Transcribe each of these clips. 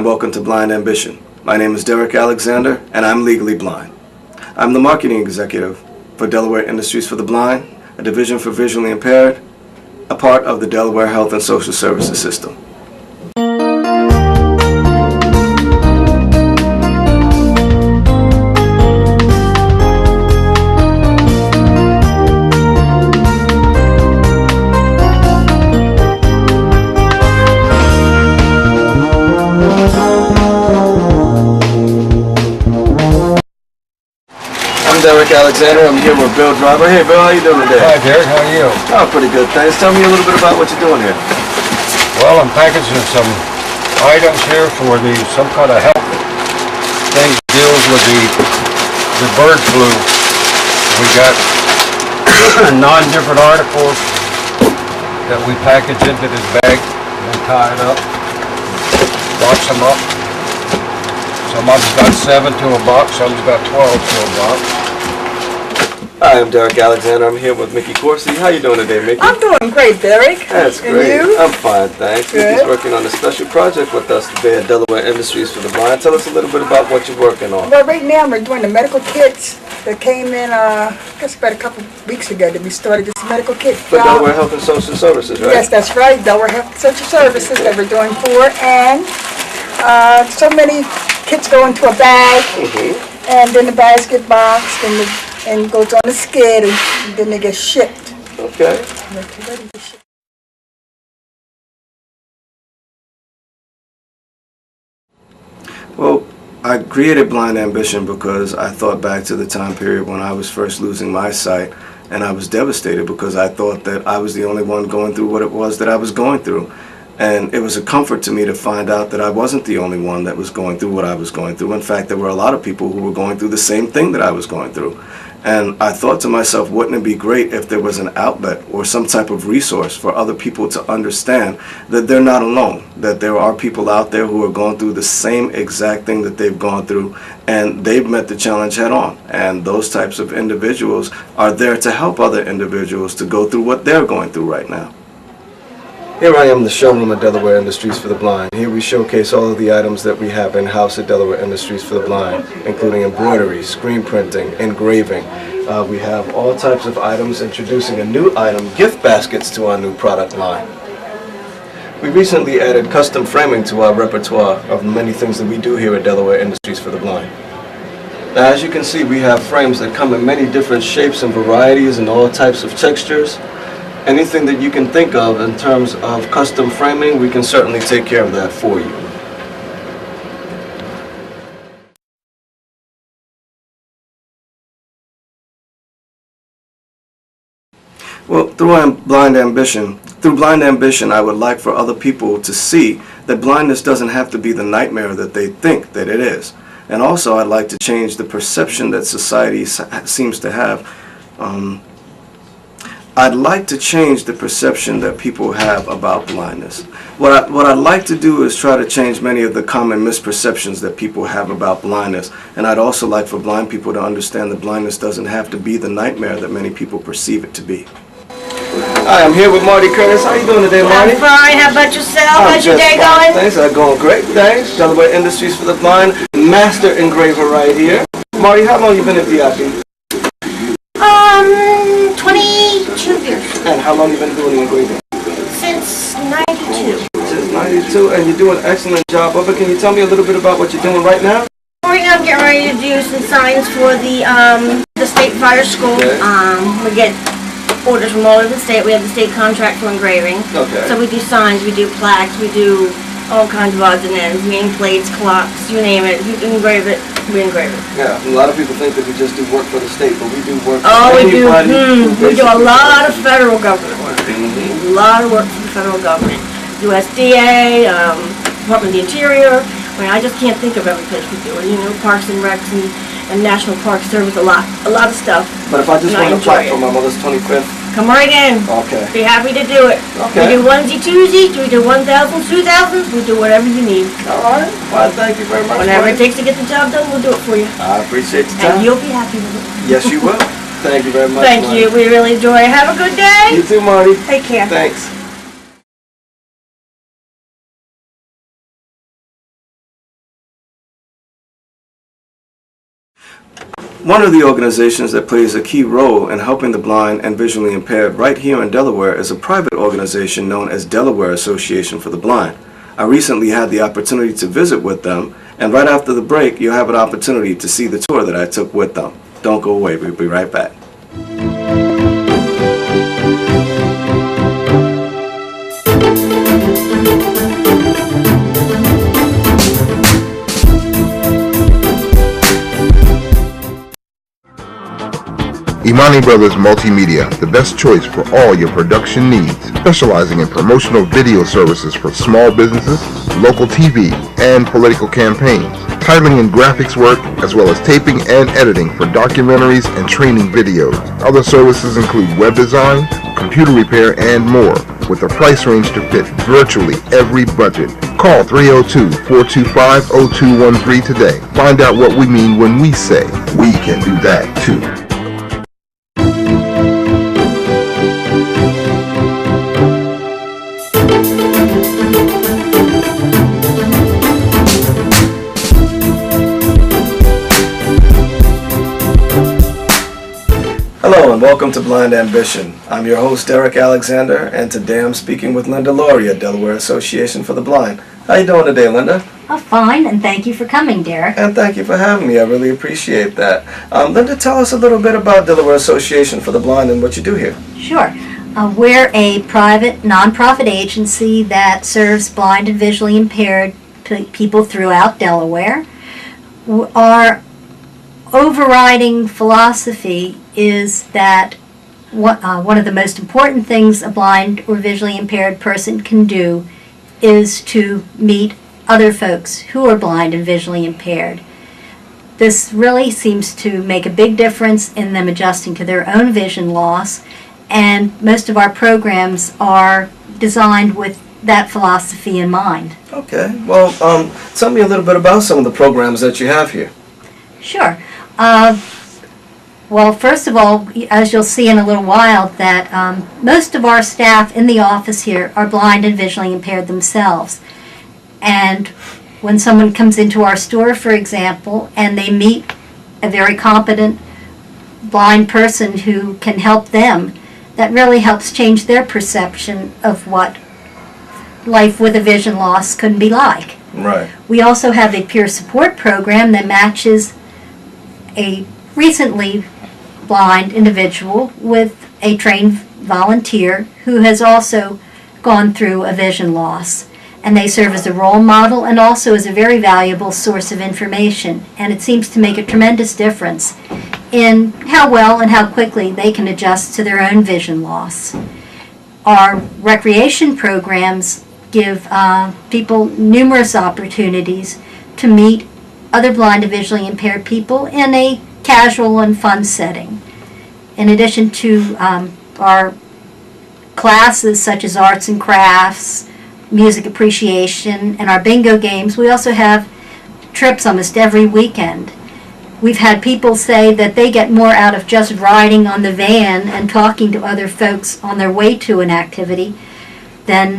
and welcome to Blind Ambition. My name is Derek Alexander, and I'm legally blind. I'm the marketing executive for Delaware Industries for the Blind, a division for visually impaired, a part of the Delaware Health and Social Services system. Derek Alexander. I'm here with Bill Driver. Hey Bill, how you doing today? Hi Derek, how are you? Oh, pretty good, thanks. Tell me a little bit about what you're doing here. Well, I'm packaging some items here for some kind of health thing deals with the bird flu. We got 9 different articles that we package into this bag and tie it up, box them up. Some of them's got 7 to a box, some's got 12 to a box. Hi, I'm Derek Alexander. I'm here with Mickey Corsi. How you doing today, Mickey? I'm doing great, Derek. That's great. And you? I'm fine, thanks. Good. Mickey's working on a special project with us today at Delaware Industries for the Blind. Tell us a little bit about what you're working on. Well, right now we're doing the medical kits that came in, I guess about a couple weeks ago that we started this medical kit. For Delaware Health and Social Services, right? Yes, that's right. Delaware Health and Social Services that we're doing for. And so many kits go into a bag, and then the bags get boxed and goes on the skid, and then they get shipped. Okay. Well, I created Blind Ambition because I thought back to the time period when I was first losing my sight, and I was devastated because I thought that I was the only one going through what it was that I was going through. And it was a comfort to me to find out that I wasn't the only one that was going through what I was going through. In fact, there were a lot of people who were going through the same thing that I was going through. And I thought to myself, wouldn't it be great if there was an outlet or some type of resource for other people to understand that they're not alone, that there are people out there who are going through the same exact thing that they've gone through, and they've met the challenge head on. And those types of individuals are there to help other individuals to go through what they're going through right now. Here I am in the showroom at Delaware Industries for the Blind. Here we showcase all of the items that we have in-house at Delaware Industries for the Blind, including embroidery, screen printing, engraving. We have all types of items, introducing a new item, gift baskets, to our new product line. We recently added custom framing to our repertoire of many things that we do here at Delaware Industries for the Blind. Now, as you can see, we have frames that come in many different shapes and varieties and all types of textures. Anything that you can think of in terms of custom framing, we can certainly take care of that for you. Well, through Blind Ambition, I would like for other people to see that blindness doesn't have to be the nightmare that they think that it is. And also, I'd like to change the perception that society seems to have. I'd like to change the perception that people have about blindness. What I'd like to do is try to change many of the common misperceptions that people have about blindness. And I'd also like for blind people to understand that blindness doesn't have to be the nightmare that many people perceive it to be. Hi, I'm here with Marty Curtis. How you doing today, Marty? I'm fine. How about yourself? How's your day going? Thanks. I'm going great. Thanks. Delaware Industries for the Blind, master engraver right here. Marty, how long you been at VIP? 22 years. And how long you been doing the engraving? Since 92. Since 92, and you're doing an excellent job of it. Can you tell me a little bit about what you're doing right now? Right now I'm getting ready to do some signs for the State Fire School. Okay. We get orders from all over the state. We have the state contract for engraving. Okay. So we do signs, we do plaques, we do all kinds of odds and ends, nameplates, clocks, you name it. If you can engrave it, we engrave it. Yeah, a lot of people think that we just do work for the state, but we do work for we do. anybody. We do a lot of federal government work. A lot of work for the federal government. USDA, Department of the Interior. I mean, I just can't think of every place we do it. You know, Parks and Recs and National Park Service, a lot of stuff. But if I just want to apply for my mother's 25th, come right in. Okay. Be happy to do it. Okay. We do onesie twosies, we do 1,000, 2,000s, we do whatever you need. All right. Well, thank you very much. Whatever it takes to get the job done, we'll do it for you. I appreciate the time. And you'll be happy with it. Yes, you will. Thank you very much. Thank Marty. you. We really enjoy it. Have a good day. You too, Marty. Take care. Thanks. One of the organizations that plays a key role in helping the blind and visually impaired right here in Delaware is a private organization known as Delaware Association for the Blind. I recently had the opportunity to visit with them, and right after the break, you'll have an opportunity to see the tour that I took with them. Don't go away, we'll be right back. Imani Brothers Multimedia, the best choice for all your production needs, specializing in promotional video services for small businesses, local TV, and political campaigns, titling and graphics work, as well as taping and editing for documentaries and training videos. Other services include web design, computer repair, and more, with a price range to fit virtually every budget. Call 302-425-0213 today. Find out what we mean when we say we can do that too. Hello and welcome to Blind Ambition. I'm your host Derek Alexander, and today I'm speaking with Linda Laurie at Delaware Association for the Blind. How you doing today, Linda? Oh, fine, and thank you for coming, Derek. And thank you for having me. I really appreciate that. Linda, tell us a little bit about Delaware Association for the Blind and what you do here. Sure. We're a private, nonprofit agency that serves blind and visually impaired people throughout Delaware. Our overriding philosophy is that one of the most important things a blind or visually impaired person can do is to meet other folks who are blind and visually impaired. This really seems to make a big difference in them adjusting to their own vision loss, and most of our programs are designed with that philosophy in mind. Okay. Well, tell me a little bit about some of the programs that you have here. Sure. Well, first of all, as you'll see in a little while, that most of our staff in the office here are blind and visually impaired themselves. And when someone comes into our store, for example, and they meet a very competent blind person who can help them, that really helps change their perception of what life with a vision loss could be like. Right. We also have a peer support program that matches a recently blind individual with a trained volunteer who has also gone through a vision loss. And they serve as a role model and also as a very valuable source of information. And it seems to make a tremendous difference in how well and how quickly they can adjust to their own vision loss. Our recreation programs give people numerous opportunities to meet other blind and visually impaired people in a casual and fun setting. In addition to our classes such as arts and crafts, music appreciation, and our bingo games, we also have trips almost every weekend. We've had people say that they get more out of just riding on the van and talking to other folks on their way to an activity than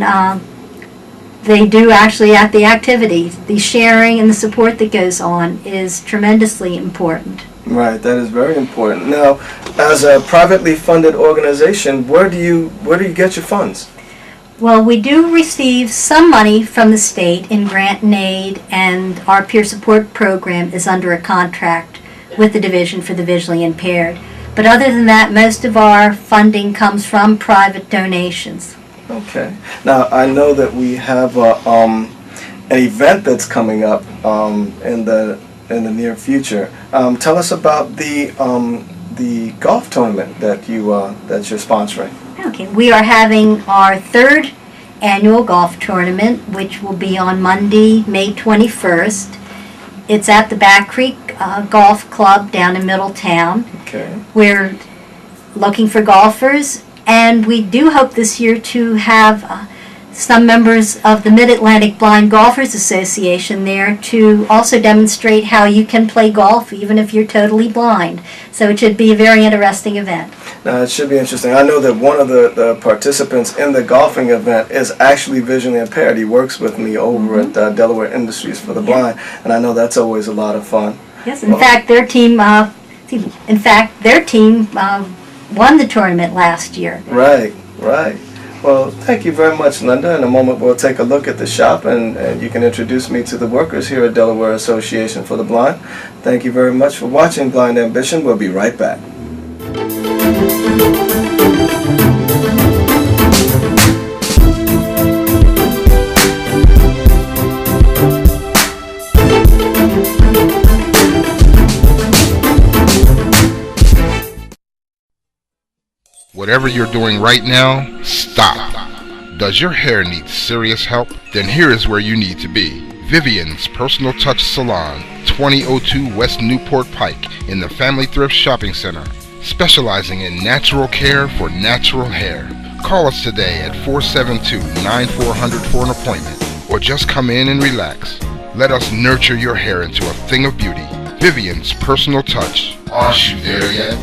they do actually at the activity. The sharing and the support that goes on is tremendously important. Right, that is very important. Now, as a privately funded organization, where do you get your funds? Well, we do receive some money from the state in grant and aid, and our peer support program is under a contract with the Division for the Visually Impaired. But other than that, most of our funding comes from private donations. Okay. Now, I know that we have an event that's coming up in the near future. Tell us about the golf tournament that you're sponsoring. Okay, we are having our third annual golf tournament, which will be on Monday, May 21st. It's at the Back Creek Golf Club down in Middletown. Okay. We're looking for golfers, and we do hope this year to have some members of the Mid-Atlantic Blind Golfers Association there to also demonstrate how you can play golf even if you're totally blind. So it should be a very interesting event. Now, it should be interesting. I know that one of the participants in the golfing event is actually visually impaired. He works with me over at Delaware Industries for the Blind, and I know that's always a lot of fun. Yes, in fact, their team In fact, their team won the tournament last year. Right, right. Well, thank you very much, Linda. In a moment, we'll take a look at the shop, and you can introduce me to the workers here at Delaware Association for the Blind. Thank you very much for watching Blind Ambition. We'll be right back. Whatever you're doing right now, stop. Does your hair need serious help? Then here is where you need to be. Vivian's Personal Touch Salon, 2002 West Newport Pike in the Family Thrift Shopping Center, specializing in natural care for natural hair. Call us today at 472-9400 for an appointment, or just come in and relax. Let us nurture your hair into a thing of beauty. Vivian's Personal Touch. Aren't you there yet?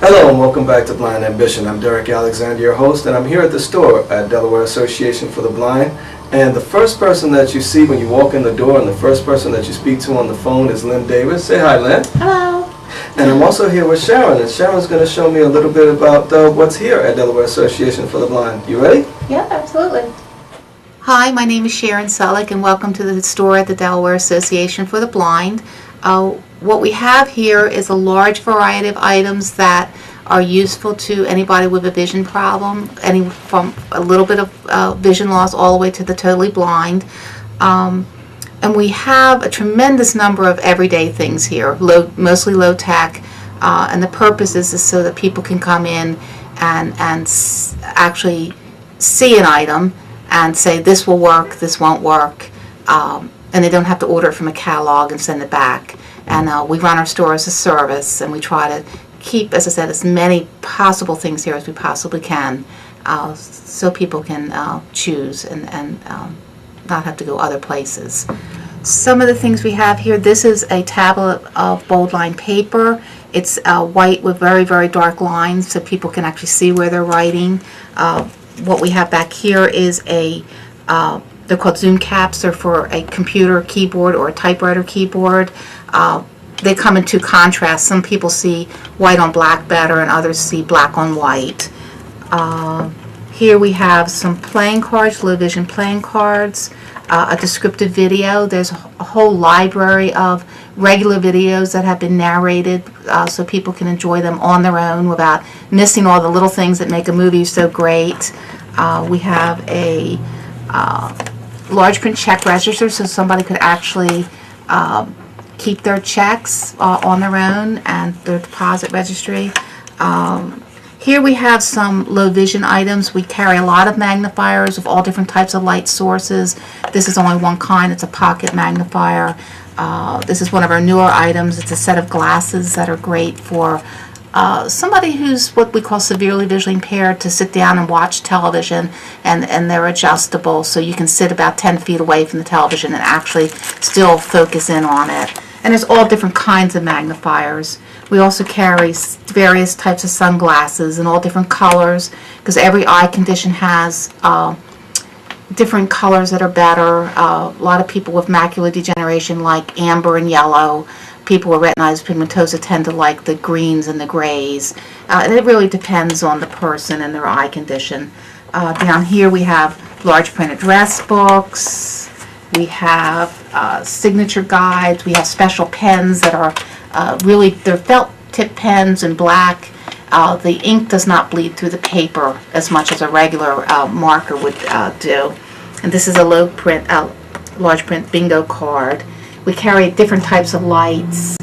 Hello and welcome back to Blind Ambition. I'm Derek Alexander, your host, and I'm here at the store at Delaware Association for the Blind. And the first person that you see when you walk in the door and the first person that you speak to on the phone is Lynn Davis. Say hi, Lynn. Hello. And I'm also here with Sharon, and Sharon's going to show me a little bit about what's here at Delaware Association for the Blind. You ready? Yeah, absolutely. Hi, my name is Sharon Sullick, and welcome to the store at the Delaware Association for the Blind. What we have here is a large variety of items that are useful to anybody with a vision problem, from a little bit of vision loss all the way to the totally blind. And we have a tremendous number of everyday things here, mostly low tech, and the purpose is so that people can come in and actually see an item and say this will work, this won't work, and they don't have to order it from a catalog and send it back. And we run our store as a service, and we try to keep, as I said, as many possible things here as we possibly can, so people can choose and not have to go other places. Some of the things we have here, this is a tablet of bold line paper. It's white with very, very dark lines so people can actually see where they're writing. What we have back here is they're called Zoom caps. They're for a computer keyboard or a typewriter keyboard. They come in two contrasts. Some people see white on black better and others see black on white. Here we have some playing cards, low vision playing cards, a descriptive video. There's a whole library of regular videos that have been narrated so people can enjoy them on their own without missing all the little things that make a movie so great. We have a large print check register so somebody could actually keep their checks on their own, and their deposit registry. Here we have some low vision items. We carry a lot of magnifiers of all different types of light sources. This is only one kind. It's a pocket magnifier. This is one of our newer items. It's a set of glasses that are great for somebody who's what we call severely visually impaired to sit down and watch television, and they're adjustable so you can sit about 10 feet away from the television and actually still focus in on it. And there's all different kinds of magnifiers. We also carry various types of sunglasses in all different colors because every eye condition has different colors that are better. A lot of people with macular degeneration like amber and yellow. People with retinitis pigmentosa tend to like the greens and the grays. And it really depends on the person and their eye condition. Down here we have large print address books. We have signature guides. We have special pens that are they're felt tip pens in black. The ink does not bleed through the paper as much as a regular marker would do. And this is a large print bingo card. We carry different types of lights,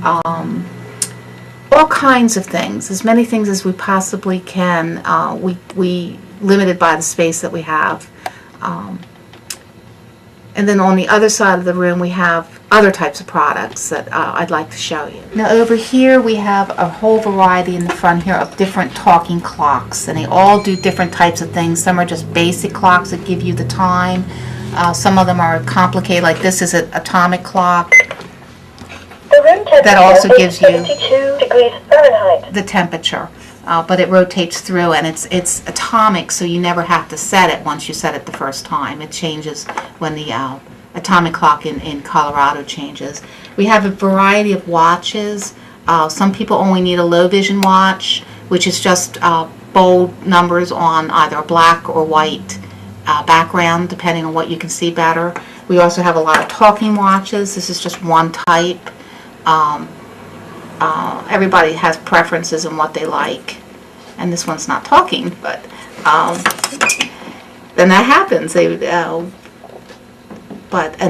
all kinds of things, as many things as we possibly can. We limited by the space that we have. And then on the other side of the room, we have other types of products that I'd like to show you. Now over here, we have a whole variety in the front here of different talking clocks, and they all do different types of things. Some are just basic clocks that give you the time. Some of them are complicated, like this is an atomic clock that also gives you 72 degrees Fahrenheit. the temperature. But it rotates through, and it's atomic, so you never have to set it once you set it the first time. It changes when the atomic clock in Colorado changes. We have a variety of watches. Some people only need a low vision watch, which is just bold numbers on either a black or white background, depending on what you can see better. We also have a lot of talking watches. This is just one type. Everybody has preferences in what they like, and this one's not talking, but then that happens. And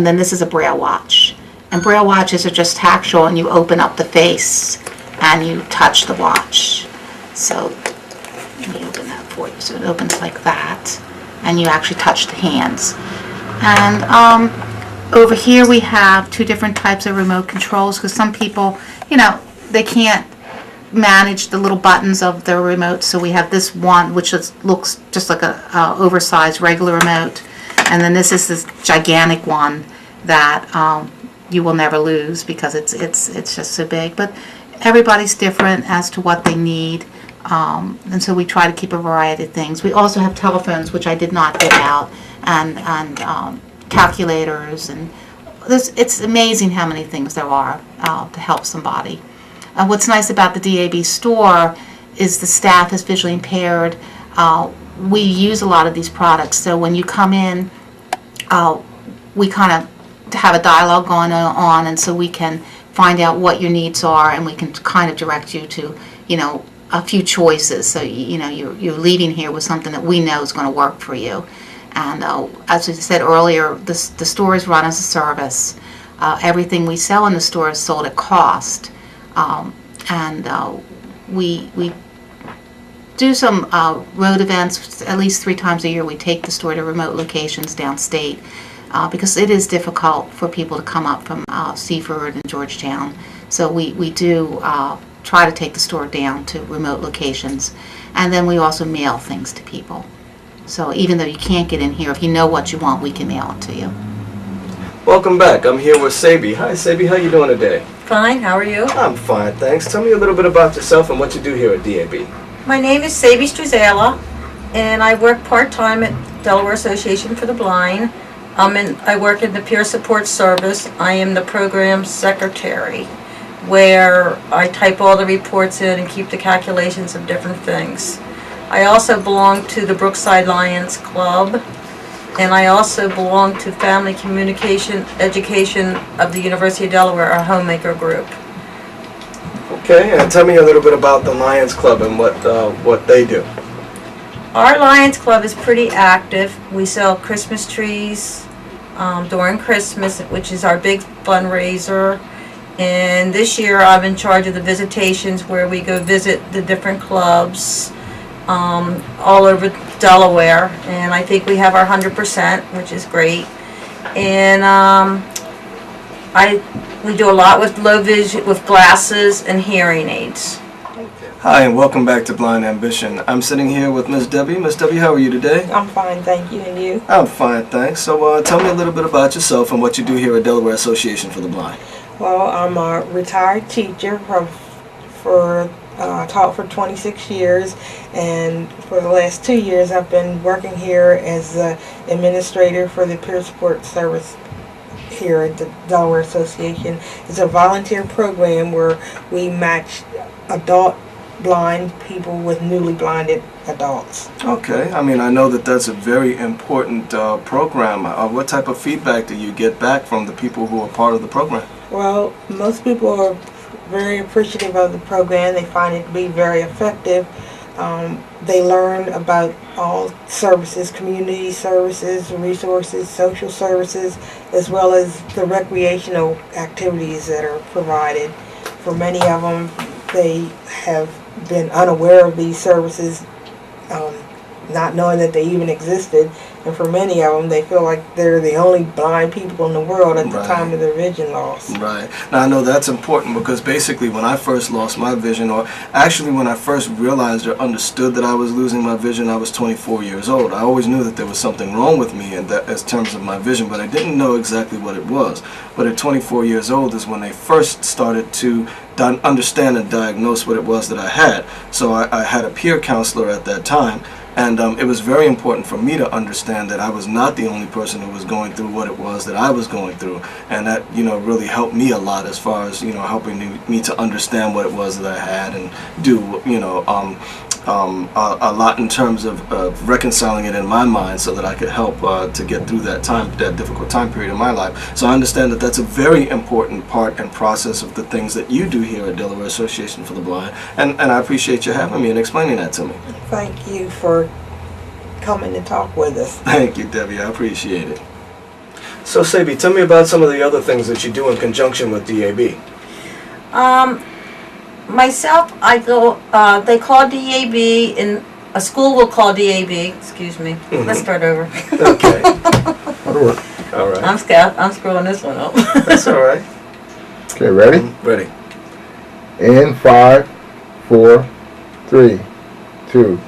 then this is a Braille watch, and Braille watches are just tactile, and you open up the face and you touch the watch. So let me open that for you. So it opens like that, and you actually touch the hands. And over here we have two different types of remote controls, because some people, they can't manage the little buttons of their remote. So we have this one, which looks just like a oversized regular remote, and then this is this gigantic one that you will never lose because it's just so big. But everybody's different as to what they need, and so we try to keep a variety of things. We also have telephones, which I did not get out, and calculators, and it's amazing how many things there are to help somebody. What's nice about the DAB store is the staff is visually impaired. We use a lot of these products, so when you come in, we kind of have a dialogue going on, and so we can find out what your needs are, and we can kind of direct you to, a few choices. So you're leaving here with something that we know is going to work for you. And as we said earlier, the store is run as a service. Everything we sell in the store is sold at cost. We do some road events at least 3 times a year. We take the store to remote locations downstate because it is difficult for people to come up from Seaford and Georgetown. So we do try to take the store down to remote locations. And then we also mail things to people. So even though you can't get in here, if you know what you want, we can mail it to you. Welcome back. I'm here with Sabi. Hi, Sabi. How you doing today? Fine, how are you? I'm fine, thanks. Tell me a little bit about yourself and what you do here at DAB. My name is Sabi Struzela, and I work part-time at Delaware Association for the Blind. I work in the Peer Support Service. I am the program secretary, where I type all the reports in and keep the calculations of different things. I also belong to the Brookside Lions Club, and I also belong to Family Communication Education of the University of Delaware, our homemaker group. Okay, and tell me a little bit about the Lions Club and what they do. Our Lions Club is pretty active. We sell Christmas trees during Christmas, which is our big fundraiser. And this year I'm in charge of the visitations, where we go visit the different clubs all over Delaware, and I think we have our 100%, which is great. And we do a lot with low vision, with glasses and hearing aids. Hi, and welcome back to Blind Ambition. I'm sitting here with Miss Debbie. Miss Debbie, how are you today? I'm fine, thank you. And you? I'm fine, thanks. So tell me a little bit about yourself and what you do here at Delaware Association for the Blind. Well, I'm a retired teacher taught for 26 years, and for the last 2 years I've been working here as the administrator for the Peer Support Service here at the Delaware Association. It's a volunteer program where we match adult blind people with newly blinded adults. Okay, I mean, I know that that's a very important program. What type of feedback do you get back from the people who are part of the program? Well, most people are very appreciative of the program. They find it to be very effective. They learn about all services, community services, resources, social services, as well as the recreational activities that are provided. For many of them, they have been unaware of these services not knowing that they even existed. And for many of them, they feel like they're the only blind people in the world at the Right. time of their vision loss. Right. Now, I know that's important because basically when I first lost my vision, or actually when I first realized or understood that I was losing my vision, I was 24 years old. I always knew that there was something wrong with me in that, as terms of my vision, but I didn't know exactly what it was. But at 24 years old is when they first started to understand and diagnose what it was that I had. So I had a peer counselor at that time. And it was very important for me to understand that I was not the only person who was going through what it was that I was going through. And that, really helped me a lot as far as, helping me to understand what it was that I had and do, a lot in terms of reconciling it in my mind so that I could help to get through that difficult time period in my life. So I understand that that's a very important part and process of the things that you do here at Delaware Association for the Blind. And I appreciate you having me and explaining that to me. Thank you for coming to talk with us. Thank you, Debbie. I appreciate it. So, Sabi, tell me about some of the other things that you do in conjunction with DAB. Myself, I go, they call DAB, in a school will call DAB, excuse me. Let's start over. Okay. All right. I'm screwing this one up. That's all right. Okay, ready? Ready. In 5, 4, 3, 2.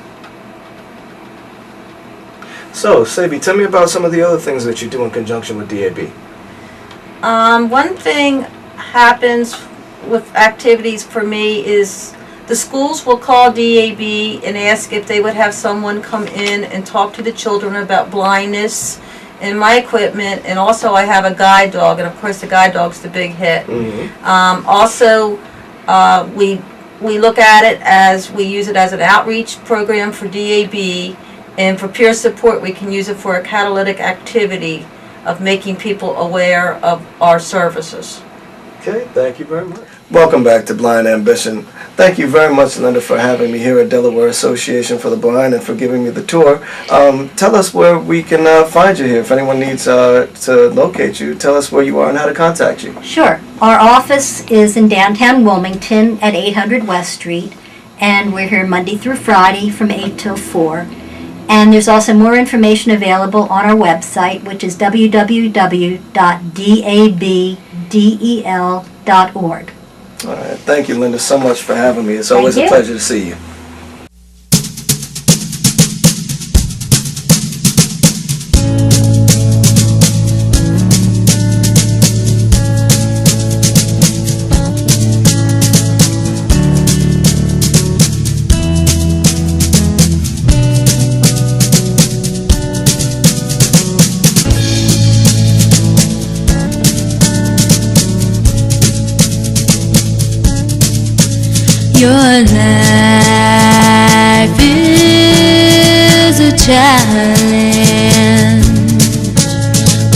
So, Sabi, tell me about some of the other things that you do in conjunction with DAB. One thing happens with activities for me is the schools will call DAB and ask if they would have someone come in and talk to the children about blindness and my equipment, and also I have a guide dog, and of course the guide dog's the big hit. Also, we look at it as, we use it as an outreach program for DAB, and for peer support we can use it for a catalytic activity of making people aware of our services. Okay, thank you very much. Welcome back to Blind Ambition. Thank you very much, Linda, for having me here at Delaware Association for the Blind and for giving me the tour. Tell us where we can find you here. If anyone needs to locate you, tell us where you are and how to contact you. Sure. Our office is in downtown Wilmington at 800 West Street, and we're here Monday through Friday from 8 till 4. And there's also more information available on our website, which is www.dabdel.org. All right. Thank you, Linda, so much for having me. It's always Thank a you. pleasure to see you. Your life is a challenge.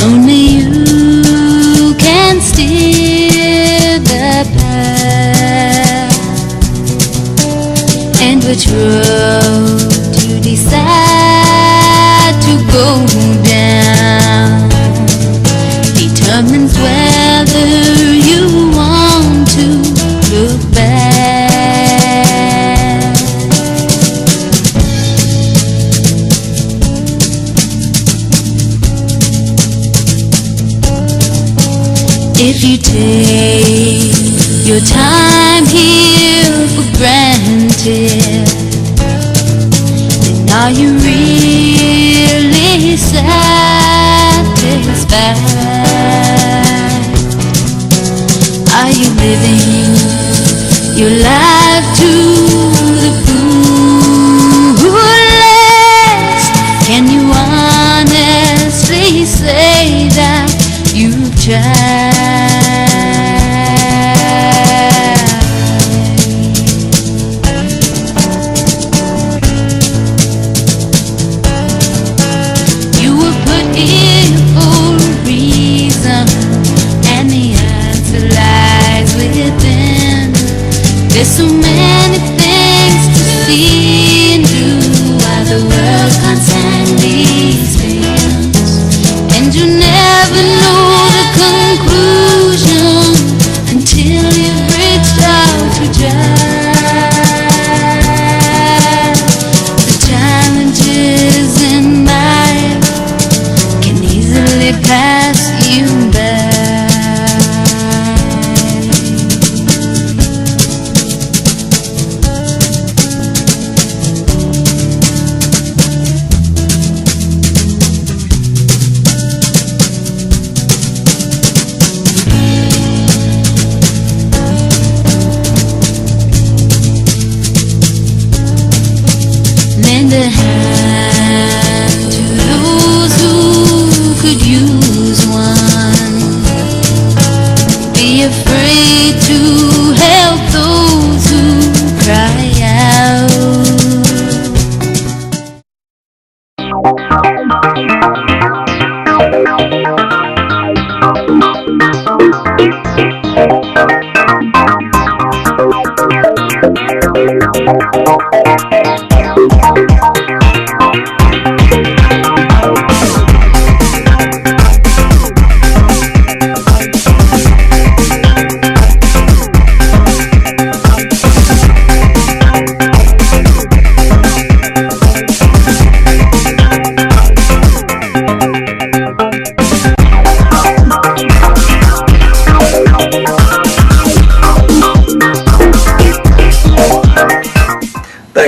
Only you can steer the path. And which road you decide to go down determines whether you want to look back. If you take your time here for granted, then are you really satisfied? Are you living your life to the fullest? Can you honestly say that you've tried? You were put here for a reason, and the answer lies within. There's so many things to see and do while the world constantly spins, and you never know the conclusion until you've reached out to try. The challenges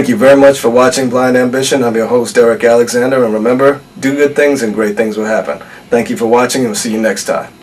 Thank you very much for watching Blind Ambition. I'm your host, Derek Alexander, and remember, do good things and great things will happen. Thank you for watching, and we'll see you next time.